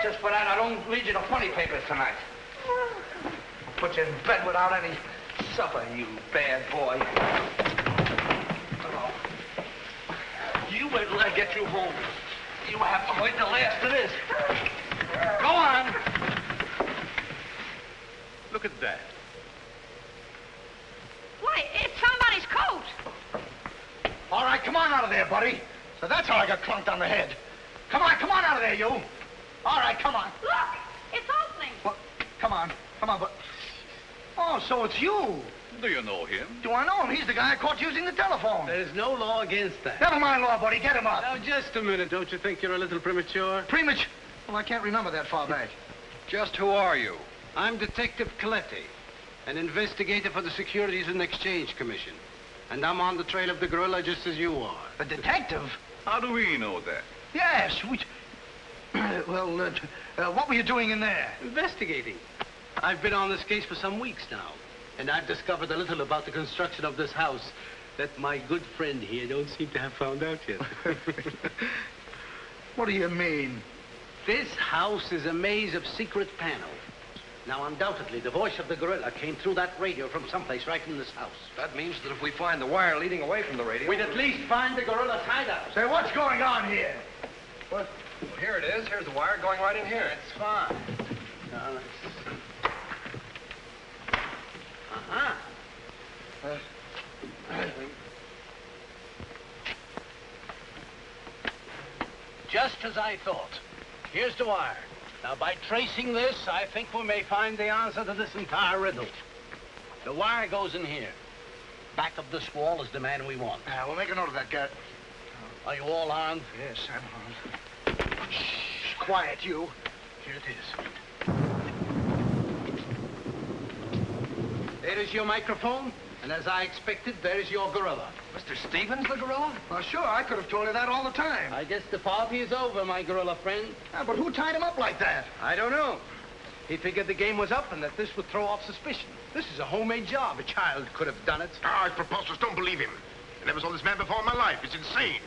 Just for that, I don't read you the funny papers tonight. Put you in bed without any supper, you bad boy. Oh. You wait till I get you home. You have to wait the last of this. Go on. Look at that. Why, it's somebody's coat. All right, come on out of there, buddy. So that's how I got clunked on the head. Come on out of there, you. All right, come on. Look, it's opening. Well, come on, but... Oh, so it's you. Do you know him? Do I know him? He's the guy I caught using the telephone. There's no law against that. Never mind law, buddy. Get him up. Now, just a minute. Don't you think you're a little premature? Premature? Well, I can't remember that far back. Just who are you? I'm Detective Coletti, an investigator for the Securities and Exchange Commission. And I'm on the trail of the gorilla just as you are. A detective? How do we know that? Yes, we... Well, what were you doing in there? Investigating. I've been on this case for some weeks now, and I've discovered a little about the construction of this house that my good friend here don't seem to have found out yet. What do you mean? This house is a maze of secret panels. Now, undoubtedly, the voice of the gorilla came through that radio from someplace right in this house. That means that if we find the wire leading away from the radio... we'd at least find the gorilla's hideout. Say, what's going on here? What? Well, here it is. Here's the wire going right in here. It's fine. Now, let's... Just as I thought. Here's the wire. Now, by tracing this, I think we may find the answer to this entire riddle. The wire goes in here. Back of this wall is the man we want. We'll make a note of that, Garrett. Are you all armed? Yes, I'm armed. Shh, quiet, you. Here it is. There is your microphone, and as I expected, there is your gorilla. Mr. Stevens, the gorilla? Well, sure, I could have told you that all the time. I guess the party is over, my gorilla friend. But who tied him up like that? I don't know. He figured the game was up and that this would throw off suspicion. This is a homemade job. A child could have done it. Ah, it's preposterous. Don't believe him. I never saw this man before in my life. It's insane.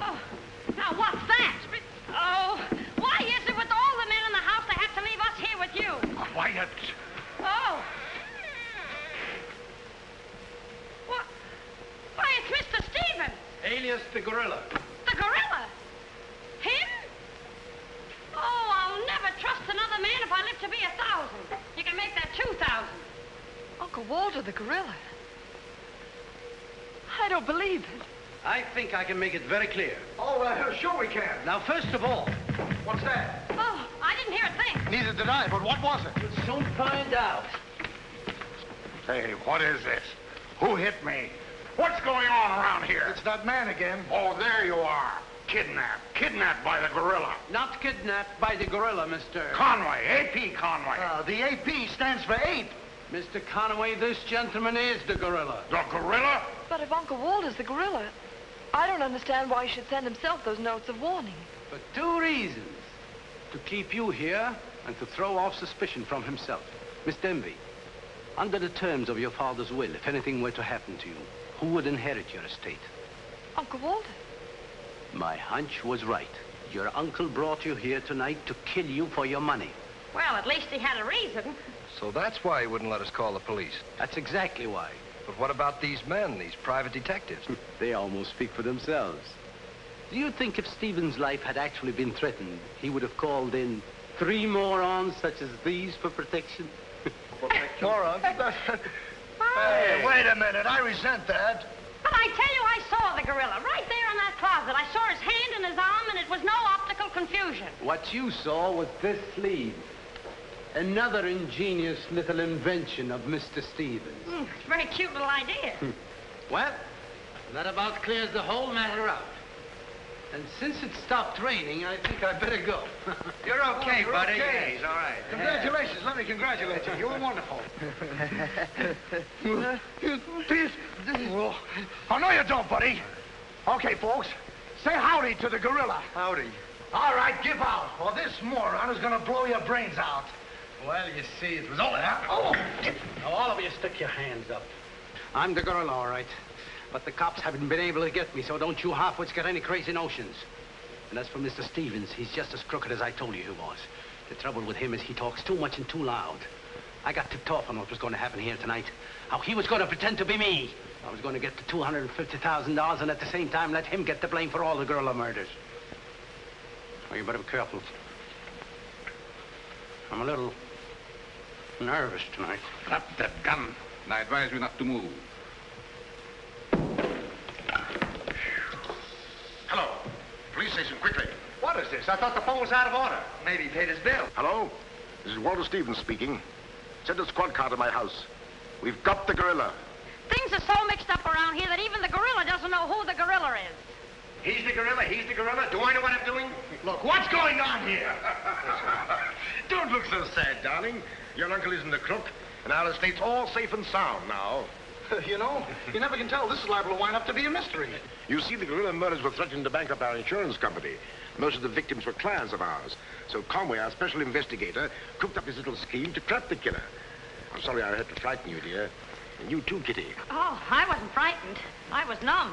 Oh, now what's that? Oh, why is it with all the men in the house they have to leave us here with you? Quiet. Oh. What? Why, it's Mr. Stevens. Alias the gorilla. The gorilla? Him? Oh, I'll never trust another man if I live to be 1,000. You can make that 2,000. Uncle Walter, the gorilla. I don't believe it. I think I can make it very clear. Oh, sure we can. Now, first of all... What's that? Oh, I didn't hear a thing. Neither did I, but what was it? We'll soon find out. Hey, what is this? Who hit me? What's going on around here? It's that man again. Oh, there you are. Kidnapped. Kidnapped by the gorilla. Not kidnapped by the gorilla, Mr. Conway. A.P. Conway. The AP stands for ape. Mr. Conway, this gentleman is the gorilla. The gorilla? But if Uncle Walter's the gorilla, I don't understand why he should send himself those notes of warning. For two reasons. To keep you here and to throw off suspicion from himself. Miss Denby, under the terms of your father's will, if anything were to happen to you, who would inherit your estate? Uncle Walter. My hunch was right. Your uncle brought you here tonight to kill you for your money. Well, at least he had a reason. So that's why he wouldn't let us call the police. That's exactly why. But what about these men, these private detectives? They almost speak for themselves. Do you think if Stephen's life had actually been threatened, he would have called in 3 morons such as these for protection? Morons? Hey, minute. I resent that. But I tell you, I saw the gorilla right there in that closet. I saw his hand and his arm, and it was no optical confusion. What you saw was this sleeve. Another ingenious little invention of Mr. Stevens. It's a very cute little idea. Well, that about clears the whole matter out. And since it stopped raining, I think I better go. You're okay, You're buddy. okay. Yeah, he's all right. Congratulations. Let me congratulate you. You were wonderful. Oh, no, you don't, buddy. Okay, folks. Say howdy to the gorilla. Howdy. All right, give out, or this moron is going to blow your brains out. Well, you see, it was only that. Oh! Now, all of you stick your hands up. I'm the gorilla, all right. But the cops haven't been able to get me, so don't you halfwits get any crazy notions. And as for Mr. Stevens, he's just as crooked as I told you he was. The trouble with him is he talks too much and too loud. I got tipped off on what was going to happen here tonight. How he was going to pretend to be me. I was going to get the $250,000 and at the same time let him get the blame for all the gorilla murders. Well, you better be careful. I'm a little nervous tonight. Drop that gun, and I advise you not to move. Hello. Police station, quickly. What is this? I thought the phone was out of order. Maybe he paid his bill. Hello? This is Walter Stevens speaking. Send a squad car to my house. We've got the gorilla. Things are so mixed up around here that even the gorilla doesn't know who the gorilla is. He's the gorilla. He's the gorilla. Do I know what I'm doing? Look, what's going on here? Don't look so sad, darling. Your uncle isn't a crook, and our estate's all safe and sound now. You know, you never can tell. This is liable to wind up to be a mystery. You see, the gorilla murders were threatening to bankrupt our insurance company. Most of the victims were clients of ours. So Conway, our special investigator, cooked up his little scheme to trap the killer. I'm sorry I had to frighten you, dear. And you too, Kitty. Oh, I wasn't frightened. I was numb.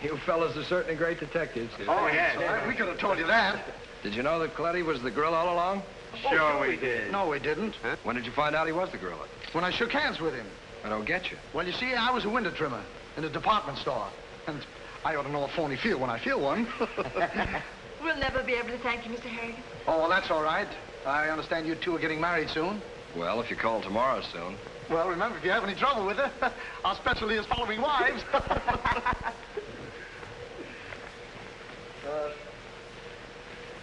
You fellas are certainly great detectives. Oh, yeah. We could have told you that. Did you know that Coletti was the gorilla all along? Sure we did. No, we didn't. Huh? When did you find out he was the gorilla? When I shook hands with him. I don't get you. Well, you see, I was a window trimmer in a department store. And I ought to know a phony feel when I feel one. We'll never be able to thank you, Mr. Harrigan. Oh, well, that's all right. I understand you two are getting married soon. Well, if you call tomorrow soon. Well, remember, if you have any trouble with her, our specialty is following wives.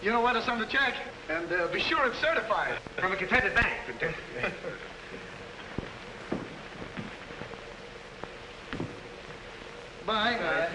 You know where to send the check. And be sure it's certified. From a Confederate bank. Bye.